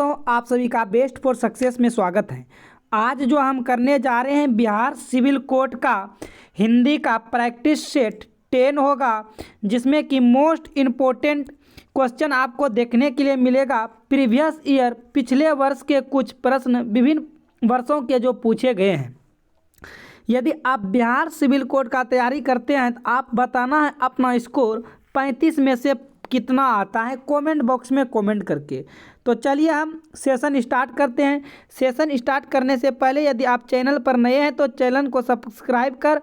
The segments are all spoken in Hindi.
दोस्तों, आप सभी का बेस्ट फॉर सक्सेस में स्वागत है। आज जो हम करने जा रहे हैं बिहार सिविल कोड का हिंदी का प्रैक्टिस सेट 10 होगा, जिसमें कि मोस्ट इम्पोर्टेंट क्वेश्चन आपको देखने के लिए मिलेगा। प्रीवियस ईयर पिछले वर्ष के कुछ प्रश्न विभिन्न वर्षों के जो पूछे गए हैं। यदि आप बिहार सिविल कोड का तैयारी करते हैं तो आप बताना है अपना स्कोर 35 में से कितना आता है, कमेंट बॉक्स में कमेंट करके। तो चलिए हम सेशन स्टार्ट करते हैं। सेशन स्टार्ट करने से पहले यदि आप चैनल पर नए हैं तो चैनल को सब्सक्राइब कर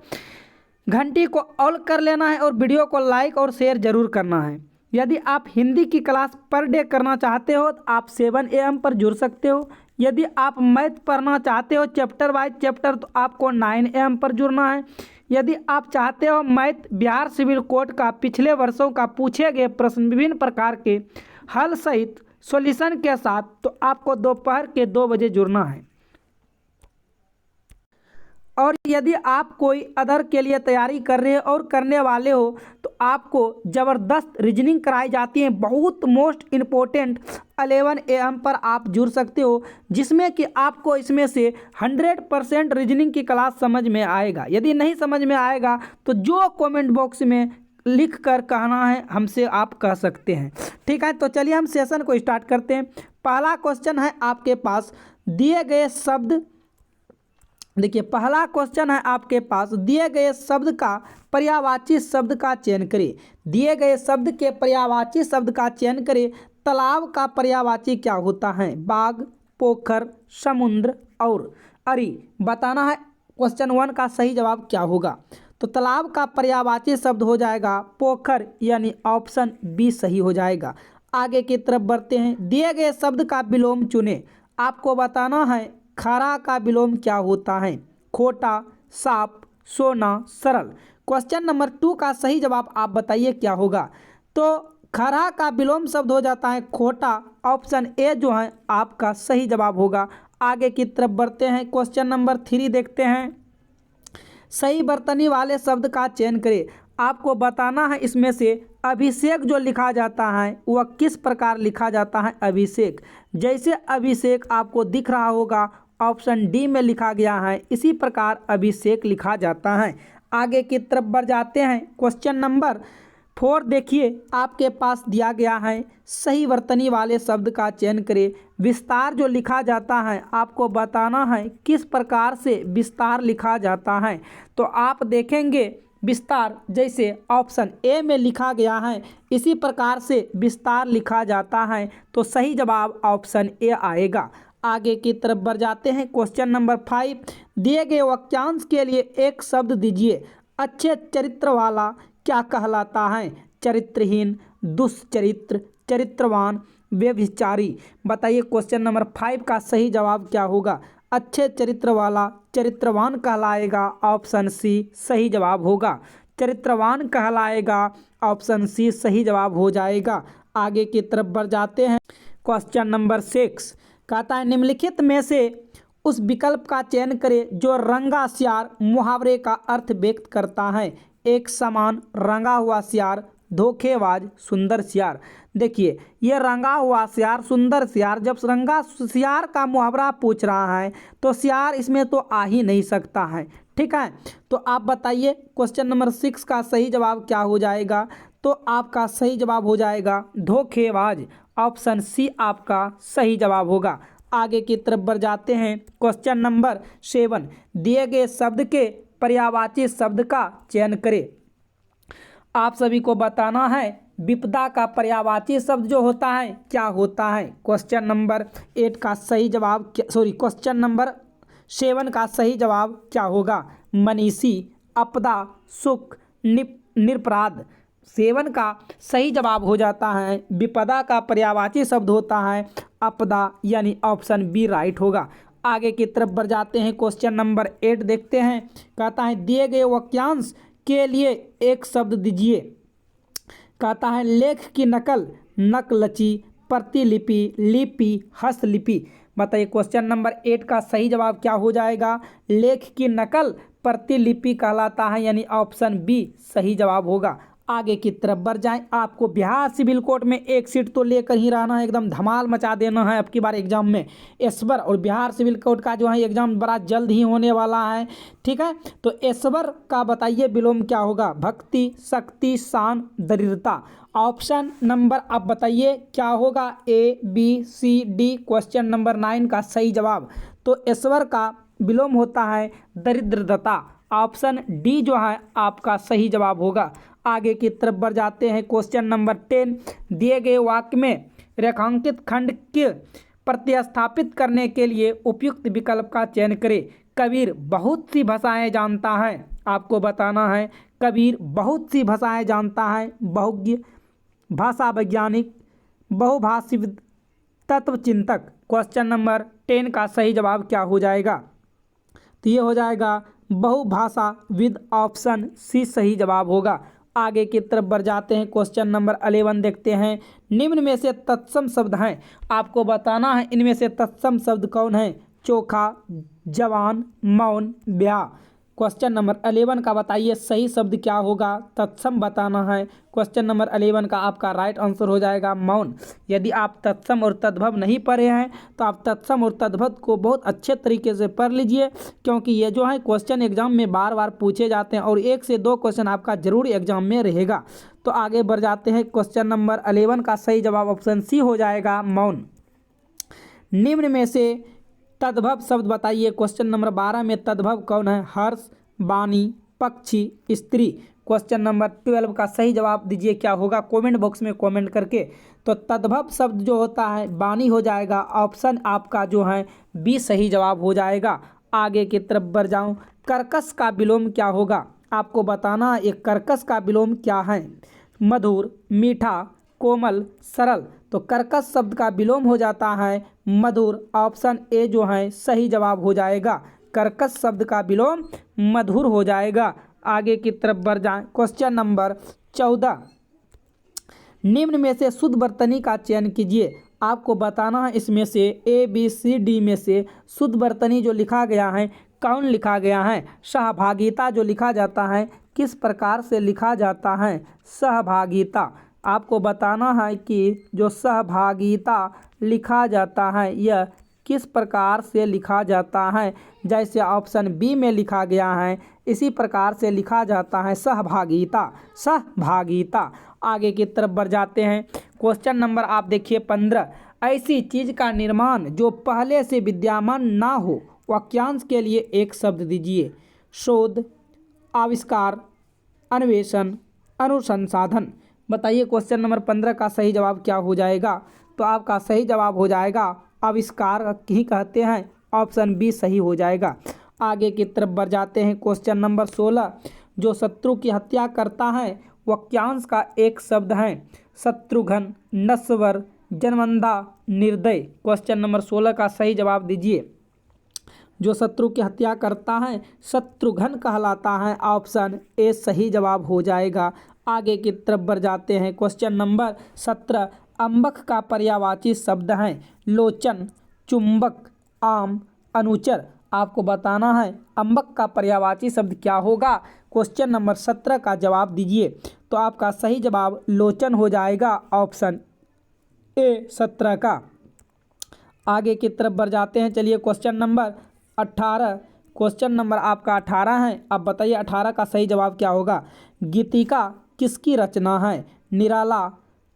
घंटी को ऑल कर लेना है और वीडियो को लाइक और शेयर जरूर करना है। यदि आप हिंदी की क्लास पर डे करना चाहते हो तो आप 7 AM पर जुड़ सकते हो। यदि आप मैथ पढ़ना चाहते हो चैप्टर वाइज चैप्टर तो आपको 9 AM पर जुड़ना है। यदि आप चाहते हो मैथ बिहार सिविल कोड का पिछले वर्षों का पूछे गए प्रश्न विभिन्न प्रकार के हल सहित सॉल्यूशन के साथ तो आपको दोपहर के 2 बजे जुड़ना है। और यदि आप कोई अदर के लिए तैयारी कर रहे हो और करने वाले हो तो आपको ज़बरदस्त रीजनिंग कराई जाती है, बहुत मोस्ट इम्पोर्टेंट 11 AM पर आप जुड़ सकते हो, जिसमें कि आपको इसमें से 100% रीजनिंग की क्लास समझ में आएगा। यदि नहीं समझ में आएगा तो जो कमेंट बॉक्स में लिख कर कहना है हमसे आप कह सकते हैं, ठीक है। तो चलिए हम सेशन को स्टार्ट करते हैं। पहला क्वेश्चन है आपके पास दिए गए शब्द, देखिए पहला क्वेश्चन है आपके पास दिए गए शब्द का पर्यायवाची शब्द का चयन करें। दिए गए शब्द के पर्यायवाची शब्द का चयन करें। तालाब का पर्यायवाची क्या होता है? बाग, पोखर, समुद्र और अरी। बताना है क्वेश्चन 1 का सही जवाब क्या होगा। तो तालाब का पर्यायवाची शब्द हो जाएगा पोखर, यानी ऑप्शन बी सही हो जाएगा। आगे की तरफ बढ़ते हैं। दिए गए शब्द का विलोम चुने। आपको बताना है खरा का विलोम क्या होता है? खोटा, साफ, सोना, सरल। क्वेश्चन नंबर 2 का सही जवाब आप बताइए क्या होगा। तो खरा का विलोम शब्द हो जाता है खोटा, ऑप्शन ए जो है आपका सही जवाब होगा। आगे की तरफ बढ़ते हैं। क्वेश्चन नंबर 3 देखते हैं। सही बर्तनी वाले शब्द का चयन करें। आपको बताना है इसमें से अभिषेक जो लिखा जाता है वह किस प्रकार लिखा जाता है? अभिषेक, जैसे अभिषेक आपको दिख रहा होगा ऑप्शन डी में लिखा गया है, इसी प्रकार अभिषेक लिखा जाता है। आगे की तरफ बढ़ जाते हैं। क्वेश्चन नंबर 4 देखिए आपके पास दिया गया है सही वर्तनी वाले शब्द का चयन करें। विस्तार जो लिखा जाता है आपको बताना है किस प्रकार से विस्तार लिखा जाता है। तो आप देखेंगे विस्तार जैसे ऑप्शन ए में लिखा गया है इसी प्रकार से विस्तार लिखा जाता है, तो सही जवाब ऑप्शन ए आएगा। आगे की तरफ बढ़ जाते हैं। क्वेश्चन नंबर 5 दिए गए वाक्यांश के लिए एक शब्द दीजिए। अच्छे चरित्र वाला क्या कहलाता है? चरित्रहीन, दुष्चरित्र, चरित्रवान, व्यभिचारी। बताइए क्वेश्चन नंबर 5 का सही जवाब क्या होगा। अच्छे चरित्र वाला चरित्रवान कहलाएगा, ऑप्शन सी सही जवाब होगा। चरित्रवान कहलाएगा, ऑप्शन सी सही जवाब हो जाएगा। आगे की तरफ बढ़ जाते हैं। क्वेश्चन नंबर 6 कहता है निम्नलिखित में से उस विकल्प का चयन करें जो रंगा सियार मुहावरे का अर्थ व्यक्त करता है। एक समान, रंगा हुआ सियार, धोखेबाज, सुंदर सियार। देखिए ये रंगा हुआ सियार, सुंदर सियार, जब रंगा सियार का मुहावरा पूछ रहा है तो सियार इसमें तो आ ही नहीं सकता है, ठीक है। तो आप बताइए क्वेश्चन नंबर 6 का सही जवाब क्या हो जाएगा। तो आपका सही जवाब हो जाएगा धोखेबाज, ऑप्शन सी आपका सही जवाब होगा। आगे की तरफ बढ़ जाते हैं। क्वेश्चन नंबर 7 दिए गए शब्द के पर्यायवाची शब्द का चयन करें। आप सभी को बताना है विपदा का पर्यायवाची शब्द जो होता है क्या होता है। क्वेश्चन नंबर 8 का सही जवाब क्वेश्चन नंबर 7 का सही जवाब क्या होगा। मनीषी, आपदा, सुख, निरपराध। 7 का सही जवाब हो जाता है विपदा का पर्यायवाची शब्द होता है आपदा, यानी ऑप्शन बी राइट होगा। आगे की तरफ बढ़ जाते हैं। क्वेश्चन नंबर 8 देखते हैं। कहता है दिए गए वाक्यांश के लिए एक शब्द दीजिए। कहता है लेख की नकल, नकलची, प्रतिलिपि, लिपि, हस्तलिपि। बताइए क्वेश्चन नंबर 8 का सही जवाब क्या हो जाएगा। लेख की नकल प्रतिलिपि कहलाता है, यानी ऑप्शन बी सही जवाब होगा। आगे की तरफ बढ़ जाएं। आपको बिहार सिविल कोर्ट में एक सीट तो लेकर ही रहना है, एकदम धमाल मचा देना है अब की बार एग्जाम में इस बार। और बिहार सिविल कोर्ट का जो है एग्जाम बड़ा जल्द ही होने वाला है, ठीक है। तो इस बार का बताइए विलोम क्या होगा? भक्ति, शक्ति, शान, दरिद्रता। ऑप्शन नंबर आप बताइए क्या होगा? ए, बी, सी, डी। क्वेश्चन नंबर 9 का सही जवाब तो ईश्वर का विलोम होता है दरिद्रता। ऑप्शन डी जो है आपका सही जवाब होगा। आगे की तरफ बढ़ जाते हैं। क्वेश्चन नंबर 10, दिए गए वाक्य में रेखांकित खंड के प्रतिस्थापित करने के लिए उपयुक्त विकल्प का चयन करें। कबीर बहुत सी भाषाएं जानता है, आपको बताना है कबीर बहुत सी भाषाएं जानता है। बहुज्ञ, भाषा वैज्ञानिक, बहुभाषिविद, तत्वचिंतक। क्वेश्चन नंबर 10 का सही जवाब क्या हो जाएगा? तो ये हो जाएगा बहुभाषाविद। ऑप्शन सी सही जवाब होगा। आगे की तरफ बढ़ जाते हैं। क्वेश्चन नंबर 11 देखते हैं। निम्न में से तत्सम शब्द हैं, आपको बताना है इनमें से तत्सम शब्द कौन है? चोखा, जवान, मौन, ब्याह। क्वेश्चन नंबर 11 का बताइए सही शब्द क्या होगा? तत्सम बताना है। क्वेश्चन नंबर 11 का आपका राइट आंसर हो जाएगा मौन। यदि आप तत्सम और तद्भव नहीं पढ़े हैं तो आप तत्सम और तद्भव को बहुत अच्छे तरीके से पढ़ लीजिए, क्योंकि ये जो है क्वेश्चन एग्जाम में बार बार पूछे जाते हैं और 1 से 2 क्वेश्चन आपका जरूर एग्जाम में रहेगा। तो आगे बढ़ जाते हैं। क्वेश्चन नंबर 11 का सही जवाब ऑप्शन सी हो जाएगा मौन। निम्न में से तद्भव शब्द बताइए। क्वेश्चन नंबर 12 में तद्भव कौन है? हर्ष, वाणी, पक्षी, स्त्री। क्वेश्चन नंबर 12 का सही जवाब दीजिए क्या होगा? कमेंट बॉक्स में कमेंट करके। तो तद्भव शब्द जो होता है वाणी हो जाएगा। ऑप्शन आपका जो है बी सही जवाब हो जाएगा। आगे की तरफ बढ़ जाऊं। कर्कश का विलोम क्या होगा? आपको बताना एक कर्कश का विलोम क्या है? मधुर, मीठा, कोमल, सरल। तो कर्कश शब्द का विलोम हो जाता है मधुर। ऑप्शन ए जो है सही जवाब हो जाएगा। कर्कश शब्द का विलोम मधुर हो जाएगा। आगे की तरफ बढ़ जाएं। क्वेश्चन नंबर 14, निम्न में से शुद्ध वर्तनी का चयन कीजिए। आपको बताना है इसमें से ए, बी, सी, डी में से शुद्ध वर्तनी जो लिखा गया है कौन लिखा गया है? सहभागिता जो लिखा जाता है किस प्रकार से लिखा जाता है? सहभागिता। आपको बताना है कि जो सहभागिता लिखा जाता है यह किस प्रकार से लिखा जाता है। जैसे ऑप्शन बी में लिखा गया है इसी प्रकार से लिखा जाता है सहभागिता। सहभागिता। आगे की तरफ बढ़ जाते हैं। क्वेश्चन नंबर आप देखिए 15, ऐसी चीज का निर्माण जो पहले से विद्यमान ना हो। वाक्यांश के लिए एक शब्द दीजिए। शोध, आविष्कार, अन्वेषण, अनुसंधान। बताइए क्वेश्चन नंबर 15 का सही जवाब क्या हो जाएगा? तो आपका सही जवाब हो जाएगा आविष्कार ही कहते हैं। ऑप्शन बी सही हो जाएगा। आगे की तरफ बढ़ जाते हैं। क्वेश्चन नंबर 16, जो शत्रु की हत्या करता है वाक्यांश का एक शब्द है। शत्रुघ्न, नश्वर, जन्मंदा, निर्दय। क्वेश्चन नंबर 16 का सही जवाब दीजिए। जो शत्रु की हत्या करता है शत्रुघ्न कहलाता है। ऑप्शन ए सही जवाब हो जाएगा। आगे की तरफ बढ़ जाते हैं। क्वेश्चन नंबर 17, अम्बक का पर्यायवाची शब्द है लोचन, चुंबक, आम, अनुचर। आपको बताना है अम्बक का पर्यायवाची शब्द क्या होगा? क्वेश्चन नंबर 17 का जवाब दीजिए। तो आपका सही जवाब लोचन हो जाएगा। ऑप्शन ए 17 का। आगे की तरफ बढ़ जाते हैं। चलिए क्वेश्चन नंबर 18, क्वेश्चन नंबर आपका 18 है। अब बताइए 18 का सही जवाब क्या होगा? गीतिका किसकी रचना है? निराला,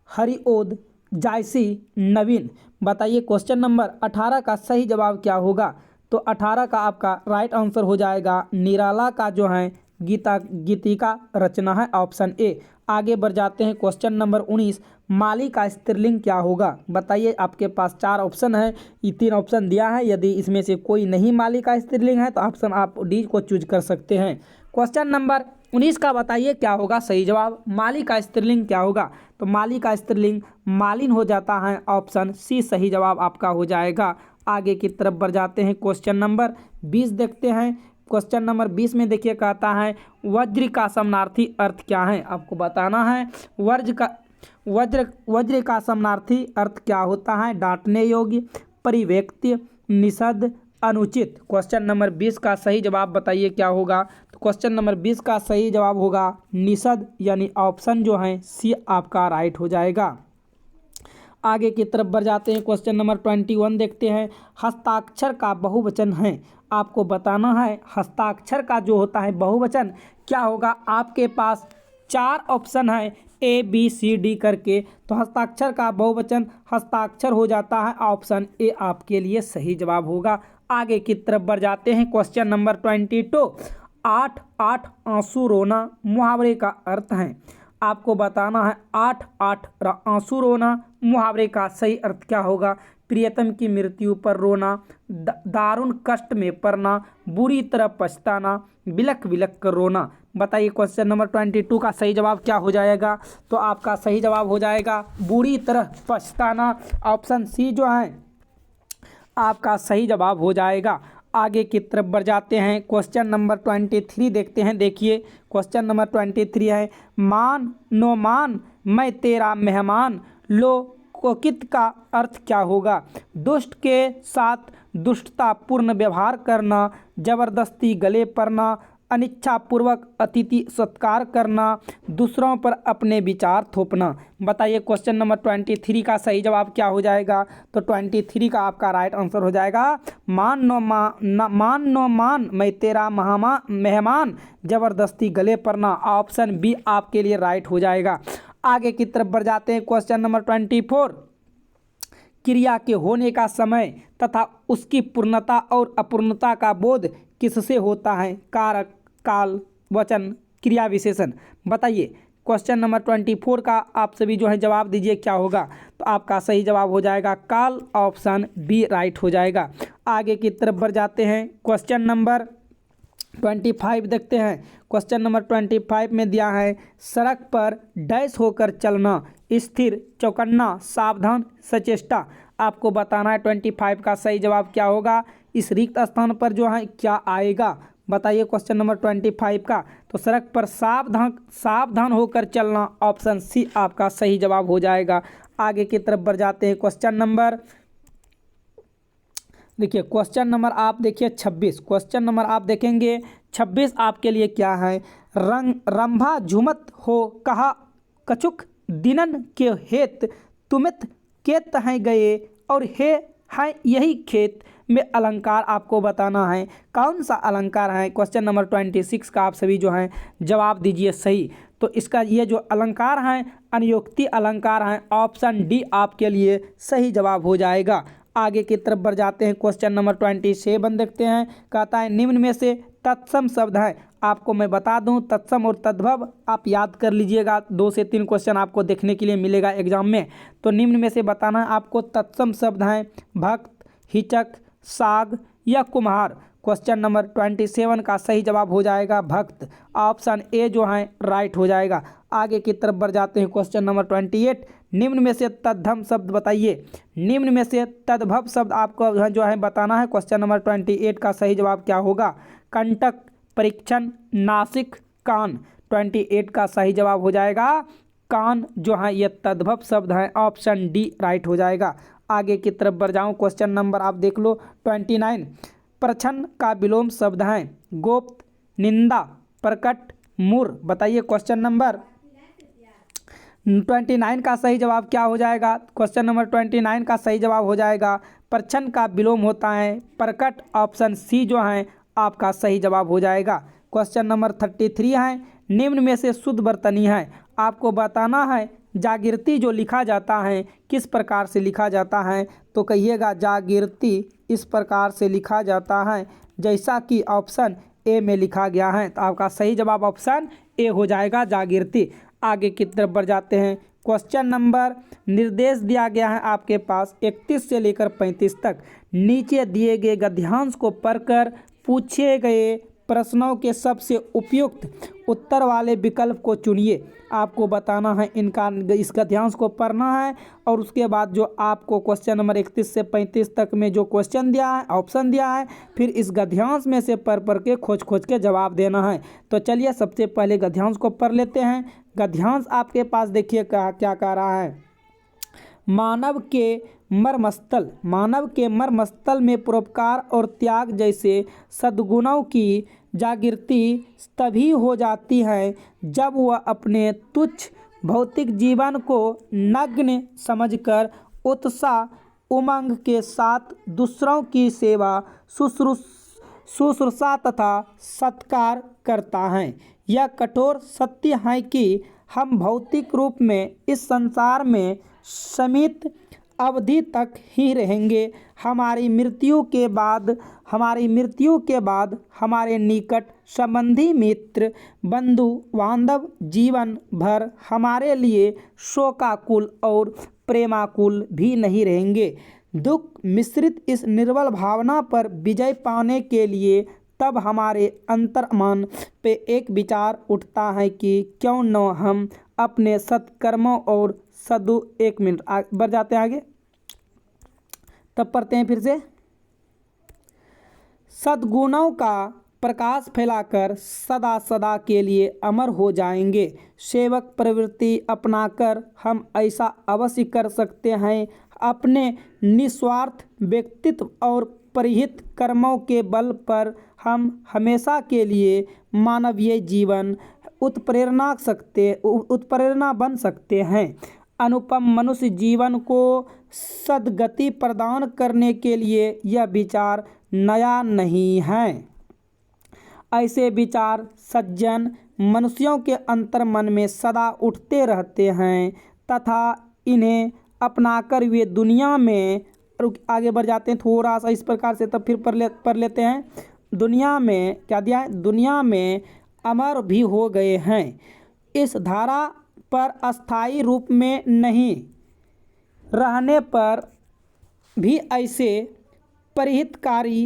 हरिओद, जायसी, नवीन। बताइए क्वेश्चन नंबर 18 का सही जवाब क्या होगा? तो 18 का आपका राइट आंसर हो जाएगा निराला का जो है गीतिका रचना है। Option A. आगे बढ़ जाते हैं। क्वेश्चन नंबर 19, माली का स्त्रीलिंग क्या होगा? बताइए आपके पास 4 ऑप्शन है, ये 3 ऑप्शन दिया है। यदि इसमें से कोई नहीं माली का स्त्रीलिंग है तो ऑप्शन आप डी को चूज कर सकते हैं। क्वेश्चन नंबर 19 का बताइए क्या होगा सही जवाब? माली का स्त्रीलिंग क्या होगा? तो माली का स्त्रीलिंग मालिन हो जाता है। ऑप्शन सी सही जवाब आपका हो जाएगा। आगे की तरफ बढ़ जाते हैं। क्वेश्चन नंबर 20 देखते हैं। क्वेश्चन नंबर 20 में देखिए कहता है वज्र का समानार्थी अर्थ क्या है? आपको बताना है वज्र का समानार्थी अर्थ क्या होता है? डांटने योग्य, परिव्यक्ति, निषद, अनुचित। क्वेश्चन नंबर 20 का सही जवाब बताइए क्या होगा? तो क्वेश्चन नंबर 20 का सही जवाब होगा निषद, यानी ऑप्शन जो है सी आपका राइट हो जाएगा। आगे की तरफ बढ़ जाते हैं, क्वेश्चन नंबर 21 देखते हैं। हस्ताक्षर का बहुवचन है, आपको बताना है हस्ताक्षर का जो होता है बहुवचन क्या होगा। आपके पास 4 ऑप्शन है A B C D करके, तो हस्ताक्षर का बहुवचन हस्ताक्षर हो जाता है, ऑप्शन ए आपके लिए सही जवाब होगा। आगे की तरफ बढ़ जाते हैं, क्वेश्चन नंबर 22। 8 8 आंसू रोना मुहावरे का अर्थ है, आपको बताना है 8 8 आंसू रोना मुहावरे का सही अर्थ क्या होगा। प्रियतम की मृत्यु पर रोना, दारुण कष्ट में पड़ना, बुरी तरह पछताना, बिलख बिलख कर रोना। बताइए क्वेश्चन नंबर 22 का सही जवाब क्या हो जाएगा। तो आपका सही जवाब हो जाएगा बुरी तरह पछताना, ऑप्शन सी जो है आपका सही जवाब हो जाएगा। आगे की तरफ बढ़ जाते हैं, क्वेश्चन नंबर 23 देखते हैं। देखिए क्वेश्चन नंबर 23 है, मान नो मान मैं तेरा मेहमान, लो कोकित का अर्थ क्या होगा। दुष्ट के साथ दुष्टतापूर्ण व्यवहार करना, जबरदस्ती गले पड़ना, अनिच्छापूर्वक अतिथि सत्कार करना, दूसरों पर अपने विचार थोपना। बताइए क्वेश्चन नंबर 23 का सही जवाब क्या हो जाएगा। तो 23 का आपका राइट आंसर हो जाएगा मान नो मान मैं तेरा मेहमान, जबरदस्ती गले पड़ना, ऑप्शन बी आपके लिए राइट हो जाएगा। आगे की तरफ बढ़ जाते हैं, क्वेश्चन नंबर 24। क्रिया के होने का समय तथा उसकी पूर्णता और अपूर्णता का बोध किससे होता है। कारक, काल, वचन, क्रिया विशेषण। बताइए क्वेश्चन नंबर 24 का आप सभी जो है जवाब दीजिए क्या होगा। तो आपका सही जवाब हो जाएगा काल, ऑप्शन बी राइट हो जाएगा। आगे की तरफ बढ़ जाते हैं, क्वेश्चन नंबर 25 देखते हैं। क्वेश्चन नंबर 25 में दिया है, सड़क पर डैश होकर चलना, स्थिर, चौकन्ना, सावधान, सचेष्टा। आपको बताना है 25 का सही जवाब क्या होगा। इस रिक्त स्थान पर जो है क्या आएगा। बताइए क्वेश्चन नंबर 25 का। तो सड़क पर सावधान होकर चलना, ऑप्शन सी आपका सही जवाब हो जाएगा। आगे की तरफ बढ़ जाते हैं, क्वेश्चन नंबर देखिए क्वेश्चन नंबर आप देखिए 26। क्वेश्चन नंबर आप देखेंगे 26 आपके लिए क्या है। रंभा झुमत हो कहा कछुक, दिनन के हेत तुमित केत हैं गए, और हे है यही खेत में अलंकार आपको बताना है कौन सा अलंकार है। क्वेश्चन नंबर 26 का आप सभी जो हैं जवाब दीजिए सही। तो इसका ये जो अलंकार हैं अनुयोक्ति अलंकार हैं, ऑप्शन डी आपके लिए सही जवाब हो जाएगा। आगे की तरफ बढ़ जाते हैं, क्वेश्चन नंबर 27 देखते हैं। कहता है निम्न में से तत्सम शब्द है। आपको मैं बता दूं तत्सम और तद्भव आप याद कर लीजिएगा, 2 से 3 क्वेश्चन आपको देखने के लिए मिलेगा एग्जाम में। तो निम्न में से बताना है आपको तत्सम शब्द हैं भक्त, हिचक, साग या कुम्हार। क्वेश्चन नंबर 27 का सही जवाब हो जाएगा भक्त, ऑप्शन ए जो है राइट हो जाएगा। आगे की तरफ बढ़ जाते हैं, क्वेश्चन नंबर 28। निम्न में से तद्भव शब्द बताइए। निम्न में से तद्भव शब्द आपको जो है बताना है। क्वेश्चन नंबर 28 का सही जवाब क्या होगा। कंटक, परीक्षण, नासिक, कान। 28 का सही जवाब हो जाएगा कान जो है ये तद्भव शब्द है, ऑप्शन डी राइट हो जाएगा। आगे की तरफ बढ़ जाऊँ, क्वेश्चन नंबर आप देख लो 29। प्रछन्न का विलोम शब्द हैं गोप्त, निंदा, प्रकट, मूर। बताइए क्वेश्चन नंबर 29 का सही जवाब क्या हो जाएगा। क्वेश्चन नंबर 29 का सही जवाब हो जाएगा प्रछन्न का विलोम होता है प्रकट, ऑप्शन सी जो है आपका सही जवाब हो जाएगा। क्वेश्चन नंबर 33 है, निम्न में से शुद्ध वर्तनी है। आपको बताना है जागृति जो लिखा जाता है किस प्रकार से लिखा जाता है। तो कहिएगा जागृति इस प्रकार से लिखा जाता है जैसा कि ऑप्शन ए में लिखा गया है। तो आपका सही जवाब ऑप्शन ए हो जाएगा जागृति। आगे की तरफ बढ़ जाते हैं, क्वेश्चन नंबर निर्देश दिया गया है आपके पास 31 से लेकर 35 तक। नीचे दिए गए गद्यांश को पढ़कर पूछे गए प्रश्नों के सबसे उपयुक्त उत्तर वाले विकल्प को चुनिए। आपको बताना है इस गद्यांश को पढ़ना है और उसके बाद जो आपको क्वेश्चन नंबर 31 से 35 तक में जो क्वेश्चन दिया है ऑप्शन दिया है फिर इस गद्यांश में से पढ़ के खोज के जवाब देना है। तो चलिए सबसे पहले गद्यांश को पढ़ लेते हैं। गद्यांश आपके पास देखिए क्या कह रहा है। मानव के मर्मस्थल में परोपकार और त्याग जैसे सद्गुणों की जागृति तभी हो जाती है जब वह अपने तुच्छ भौतिक जीवन को नग्न समझकर उत्साह उमंग के साथ दूसरों की सेवा शुश्रूषा तथा सत्कार करता है। यह कठोर सत्य है कि हम भौतिक रूप में इस संसार में सीमित अवधि तक ही रहेंगे। हमारी मृत्यु के बाद हमारे निकट संबंधी, मित्र, बंधु बांधव जीवन भर हमारे लिए शोकाकुल और प्रेमाकुल भी नहीं रहेंगे। दुख मिश्रित इस निर्बल भावना पर विजय पाने के लिए तब हमारे अंतर्मन पे एक विचार उठता है कि क्यों न हम अपने सत्कर्मों और एक मिनट बढ़ जाते हैं आगे, तब पढ़ते हैं फिर से। सद्गुणों का प्रकाश फैलाकर सदा सदा के लिए अमर हो जाएंगे। सेवक प्रवृत्ति अपनाकर हम ऐसा अवश्य कर सकते हैं। अपने निस्वार्थ व्यक्तित्व और परिहित कर्मों के बल पर हम हमेशा के लिए मानवीय जीवन उत्प्रेरणा बन सकते हैं। अनुपम मनुष्य जीवन को सद्गति प्रदान करने के लिए यह विचार नया नहीं है। ऐसे विचार सज्जन मनुष्यों के अंतर्मन में सदा उठते रहते हैं तथा इन्हें अपनाकर वे दुनिया में, आगे बढ़ जाते हैं थोड़ा सा इस प्रकार से, तब फिर पढ़ लेते हैं। दुनिया में क्या दिया है? दुनिया में अमर भी हो गए हैं। इस धारा पर अस्थायी रूप में नहीं रहने पर भी ऐसे परिहितकारी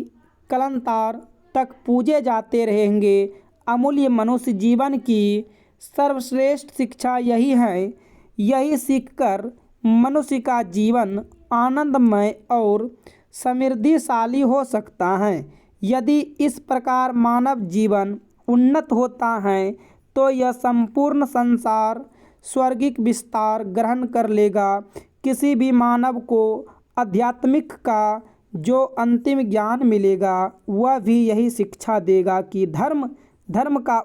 कलंतार तक पूजे जाते रहेंगे। अमूल्य मनुष्य जीवन की सर्वश्रेष्ठ शिक्षा यही है। यही सीखकर मनुष्य का जीवन आनंदमय और समृद्धिशाली हो सकता है। यदि इस प्रकार मानव जीवन उन्नत होता है तो यह संपूर्ण संसार स्वर्गिक विस्तार ग्रहण कर लेगा। किसी भी मानव को आध्यात्मिक का जो अंतिम ज्ञान मिलेगा वह भी यही शिक्षा देगा कि धर्म का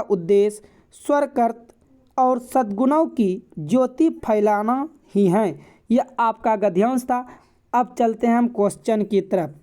उद्देश्य स्वर्गकृत और सद्गुणों की ज्योति फैलाना ही है। यह आपका गद्यांश था। अब चलते हैं हम क्वेश्चन की तरफ।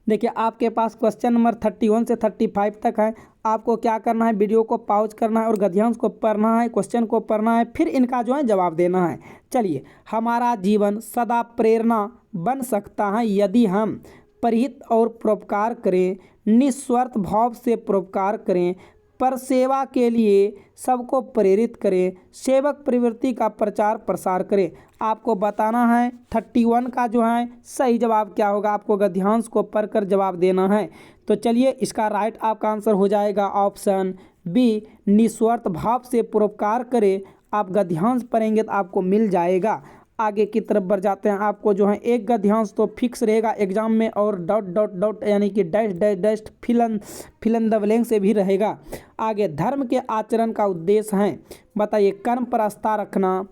देखिए आपके पास क्वेश्चन नंबर 31 से 35 तक है। आपको क्या करना है, वीडियो को पॉज करना है और गद्यांश को पढ़ना है, क्वेश्चन को पढ़ना है, फिर इनका जो है जवाब देना है। चलिए, हमारा जीवन सदा प्रेरणा बन सकता है यदि हम परिहित और परोपकार करें, निस्वार्थ भाव से परोपकार करें, पर सेवा के लिए सबको प्रेरित करें, सेवक प्रवृत्ति का प्रचार प्रसार करें। आपको बताना है 31 का जो है सही जवाब क्या होगा। आपको गद्यांश को पढ़कर जवाब देना है। तो चलिए, इसका राइट आपका आंसर हो जाएगा ऑप्शन बी, निस्वार्थ भाव से परोपकार करें। आप गद्यांश पढ़ेंगे तो आपको मिल जाएगा। आगे की तरफ बढ़ जाते हैं। आपको जो है एक गद्यांश तो फिक्स रहेगा एग्जाम में, और डॉट डॉट डॉट यानी कि dash dash dash fill in the blank से भी रहेगा। आगे, धर्म के आचरण का उद्देश्य है, बताइए। कर्म पर आस्था रखना,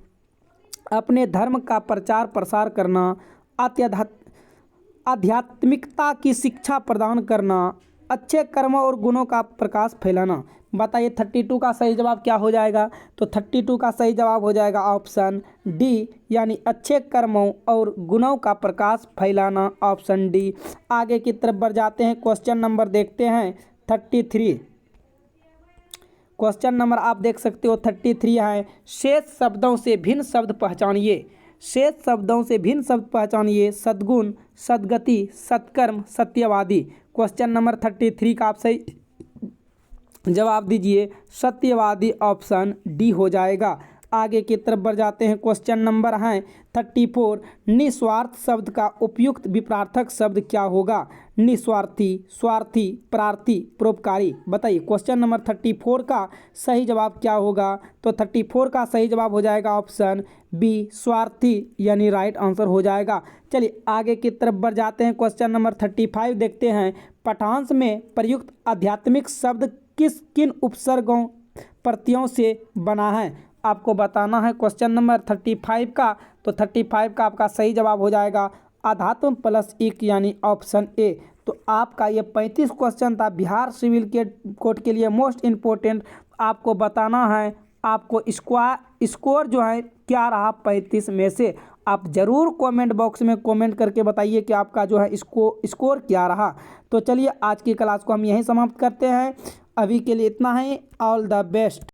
अपने धर्म का प्रचार प्रसार करना, आध्यात्मिकता की शिक्षा प्रदान करना, अच्छे कर्मों और गुणों का प्रकाश फैलाना। बताइए 32 का सही जवाब क्या हो जाएगा। तो 32 का सही जवाब हो जाएगा ऑप्शन डी, यानी अच्छे कर्मों और गुणों का प्रकाश फैलाना, ऑप्शन डी। आगे की तरफ बढ़ जाते हैं। क्वेश्चन नंबर देखते हैं 33। क्वेश्चन नंबर आप देख सकते हो 33 है। शेष शब्दों से भिन्न शब्द पहचानिए। शेष शब्दों से भिन्न शब्द पहचानिए। सद्गुण, सद्गति, सत्कर्म, सत्यवादी। क्वेश्चन नंबर 33 का आप सही जवाब दीजिए। सत्यवादी ऑप्शन डी हो जाएगा। आगे की तरफ बढ़ जाते हैं। क्वेश्चन नंबर है 34। निस्वार्थ शब्द का उपयुक्त विपरार्थक शब्द क्या होगा। निस्वार्थी, स्वार्थी, प्रार्थी, परोपकारी। बताइए क्वेश्चन नंबर 34 का सही जवाब क्या होगा। तो 34 का सही जवाब हो जाएगा ऑप्शन बी, स्वार्थी, यानी राइट आंसर हो जाएगा। चलिए आगे की तरफ बढ़ जाते हैं। क्वेश्चन नंबर 35 देखते हैं। पठांश में प्रयुक्त आध्यात्मिक शब्द किन उपसर्गों प्रत्ययों से बना है। आपको बताना है क्वेश्चन नंबर 35 का। तो 35 का आपका सही जवाब हो जाएगा आध्यात्म प्लस एक, यानी ऑप्शन ए। तो आपका ये 35 क्वेश्चन था बिहार सिविल के कोड के लिए मोस्ट इम्पोर्टेंट। आपको बताना है आपको स्कोर जो है क्या रहा 35 में से। आप ज़रूर कमेंट बॉक्स में कमेंट करके बताइए कि आपका जो है स्कोर क्या रहा। तो चलिए आज की क्लास को हम यहीं समाप्त करते हैं। अभी के लिए इतना ही। All the best.